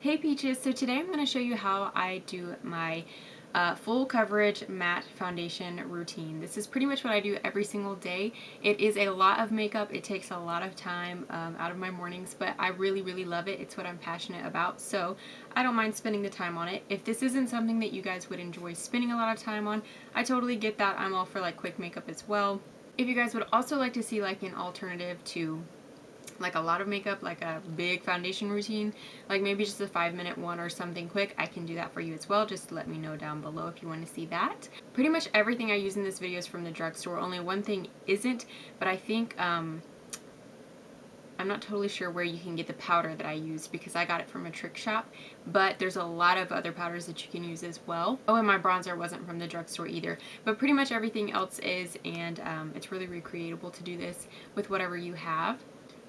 Hey Peaches, so today I'm going to show you how I do my full coverage matte foundation routine. This is pretty much what I do every single day. It is a lot of makeup. It takes a lot of time out of my mornings, but I really love it. It's what I'm passionate about, so I don't mind spending the time on it. If this isn't something that you guys would enjoy spending a lot of time on, I totally get that. I'm all for like quick makeup as well. If you guys would also like to see like an alternative to like a lot of makeup, like a big foundation routine, like maybe just a 5-minute one or something quick, I can do that for you as well. Just let me know down below if you want to see that. Pretty much everything I use in this video is from the drugstore. Only one thing isn't, but I think I'm not totally sure where you can get the powder that I use because I got it from a trick shop, but there's a lot of other powders that you can use as well. Oh, and my bronzer wasn't from the drugstore either, but pretty much everything else is, and it's really recreatable to do this with whatever you have.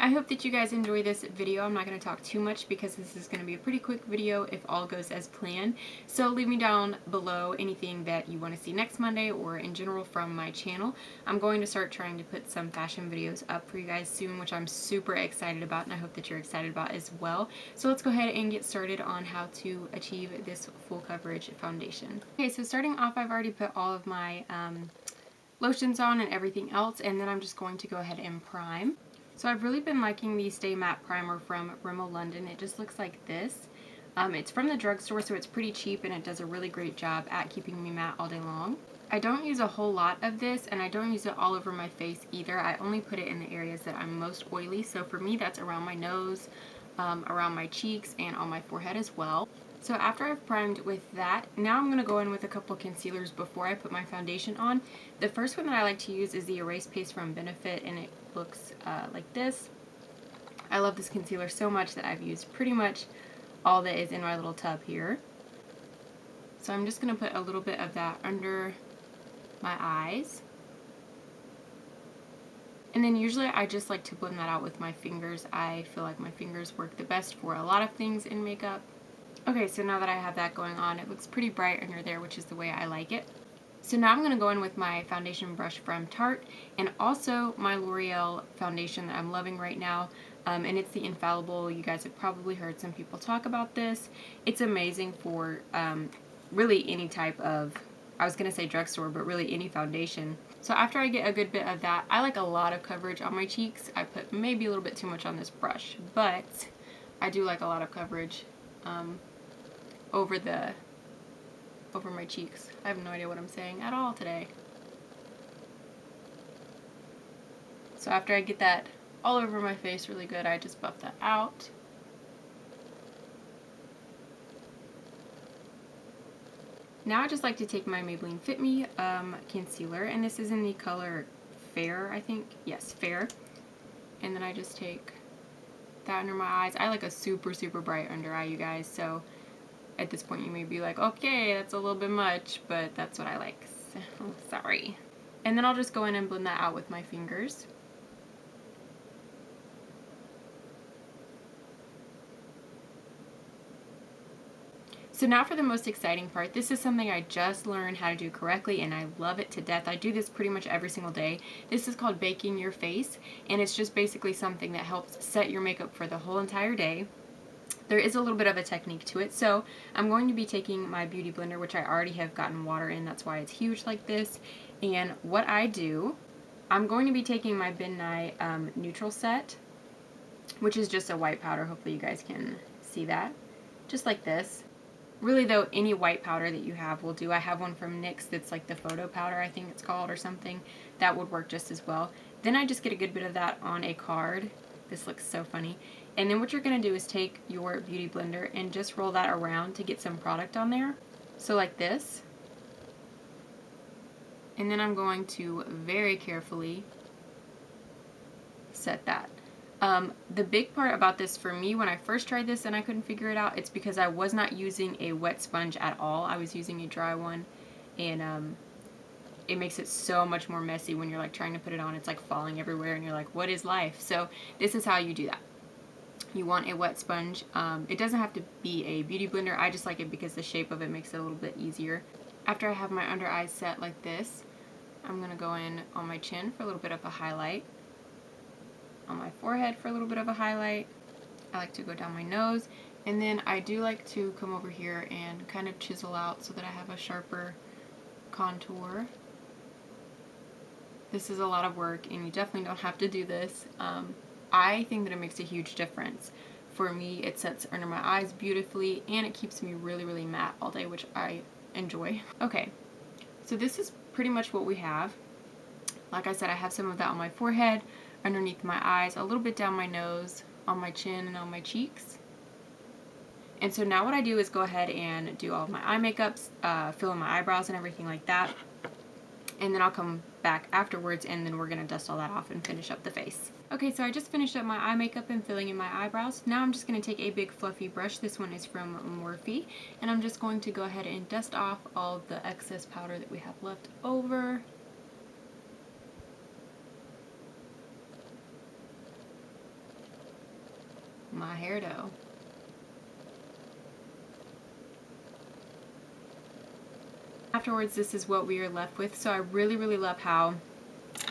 I hope that you guys enjoy this video. I'm not going to talk too much because this is going to be a pretty quick video if all goes as planned. So leave me down below anything that you want to see next Monday or in general from my channel. I'm going to start trying to put some fashion videos up for you guys soon, which I'm super excited about, and I hope that you're excited about as well. So let's go ahead and get started on how to achieve this full coverage foundation. Okay, so starting off, I've already put all of my lotions on and everything else, and then I'm just going to go ahead and prime. So I've really been liking the Stay Matte Primer from Rimmel London. It just looks like this. It's from the drugstore, so it's pretty cheap, and it does a really great job at keeping me matte all day long. I don't use a whole lot of this, and I don't use it all over my face either. I only put it in the areas that I'm most oily, so for me that's around my nose, around my cheeks, and on my forehead as well. So after I've primed with that, now I'm going to go in with a couple of concealers before I put my foundation on. The first one that I like to use is the Erase Paste from Benefit, and it looks like this. I love this concealer so much that I've used pretty much all that is in my little tub here. So I'm just going to put a little bit of that under my eyes. And then usually I just like to blend that out with my fingers. I feel like my fingers work the best for a lot of things in makeup. Okay, so now that I have that going on, it looks pretty bright under there, which is the way I like it. So now I'm going to go in with my foundation brush from Tarte, and also my L'Oreal foundation that I'm loving right now, and it's the Infallible. You guys have probably heard some people talk about this. It's amazing for really any type of, I was going to say drugstore, but really any foundation. So after I get a good bit of that, I like a lot of coverage on my cheeks. I put maybe a little bit too much on this brush, but I do like a lot of coverage over my cheeks. I have no idea what I'm saying at all today. So after I get that all over my face really good, I just buff that out. Now I just like to take my Maybelline Fit Me concealer, and this is in the color Fair, I think. Yes, Fair. And then I just take that under my eyes. I like a super bright under eye, you guys, so at this point you may be like, okay, that's a little bit much, but that's what I like, so sorry. And then I'll just go in and blend that out with my fingers. So now for the most exciting part. This is something I just learned how to do correctly, and I love it to death. I do this pretty much every single day. This is called baking your face, and it's just basically something that helps set your makeup for the whole entire day. There is a little bit of a technique to it, so I'm going to be taking my Beauty Blender, which I already have gotten water in, that's why it's huge like this, and what I do, I'm going to be taking my Ben Nye Neutral Set, which is just a white powder. Hopefully you guys can see that, just like this. Really though, any white powder that you have will do. I have one from NYX that's like the photo powder, I think it's called, or something. That would work just as well. Then I just get a good bit of that on a card. This looks so funny. And then what you're going to do is take your Beauty Blender and just roll that around to get some product on there. So like this. And then I'm going to very carefully set that. The big part about this for me, when I first tried this and I couldn't figure it out, it's because I was not using a wet sponge at all. I was using a dry one, and it makes it so much more messy when you're like trying to put it on. It's like falling everywhere and you're like, what is life? So this is how you do that. You want a wet sponge. It doesn't have to be a Beauty Blender. I just like it because the shape of it makes it a little bit easier. After I have my under eyes set like this, I'm going to go in on my chin for a little bit of a highlight, on my forehead for a little bit of a highlight. I like to go down my nose, And then I do like to come over here and kind of chisel out so that I have a sharper contour. This is a lot of work and you definitely don't have to do this. I think that it makes a huge difference. For me, it sets under my eyes beautifully and it keeps me really, really matte all day, which I enjoy. Okay, so this is pretty much what we have. Like I said, I have some of that on my forehead, underneath my eyes, a little bit down my nose, on my chin, and on my cheeks. And so now what I do is go ahead and do all of my eye makeups, fill in my eyebrows and everything like that. And then I'll come back afterwards and then we're going to dust all that off and finish up the face. Okay, so I just finished up my eye makeup and filling in my eyebrows. Now I'm just going to take a big fluffy brush. This one is from Morphe. And I'm just going to go ahead and dust off all of the excess powder that we have left over. My hair dough. Afterwards, this is what we are left with. So I really, really love how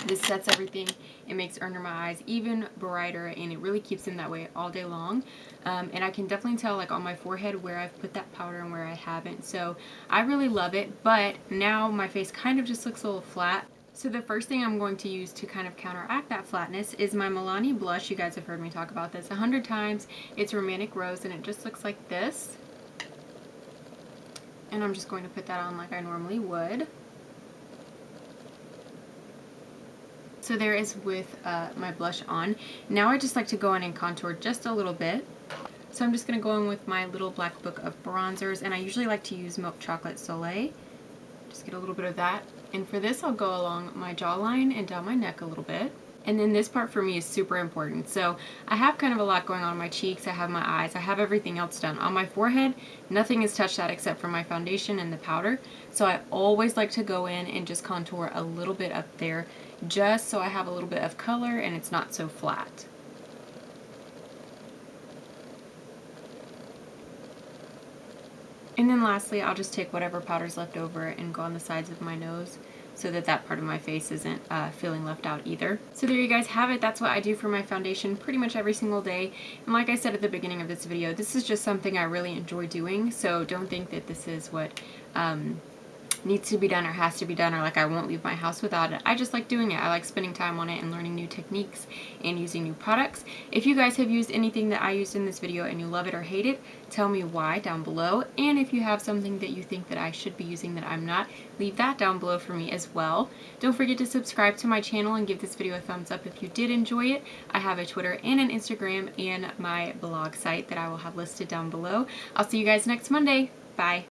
this sets everything. It makes under my eyes even brighter and it really keeps them that way all day long. And I can definitely tell like on my forehead where I've put that powder and where I haven't. So I really love it, but now my face kind of just looks a little flat. So the first thing I'm going to use to kind of counteract that flatness is my Milani blush. You guys have heard me talk about this 100 times. It's Romantic Rose and it just looks like this. And I'm just going to put that on like I normally would. So there is with my blush on. Now I just like to go in and contour just a little bit. So I'm just going to go in with my little black book of bronzers, and I usually like to use Milk Chocolate Soleil. Just get a little bit of that. And for this I'll go along my jawline and down my neck a little bit. And then this part for me is super important. So I have kind of a lot going on my cheeks, I have my eyes, I have everything else done. On my forehead, nothing has touched that except for my foundation and the powder. So I always like to go in and just contour a little bit up there, just so I have a little bit of color and it's not so flat. And then lastly, I'll just take whatever powder's left over and go on the sides of my nose, so that that part of my face isn't feeling left out either. So there you guys have it. That's what I do for my foundation pretty much every single day. And like I said at the beginning of this video, this is just something I really enjoy doing. So don't think that this is what needs to be done or has to be done, or like I won't leave my house without it. I just like doing it. I like spending time on it and learning new techniques and using new products. If you guys have used anything that I used in this video and you love it or hate it, tell me why down below. And if you have something that you think that I should be using that I'm not, leave that down below for me as well. Don't forget to subscribe to my channel and give this video a thumbs up if you did enjoy it. I have a Twitter and an Instagram and my blog site that I will have listed down below. I'll see you guys next Monday. Bye.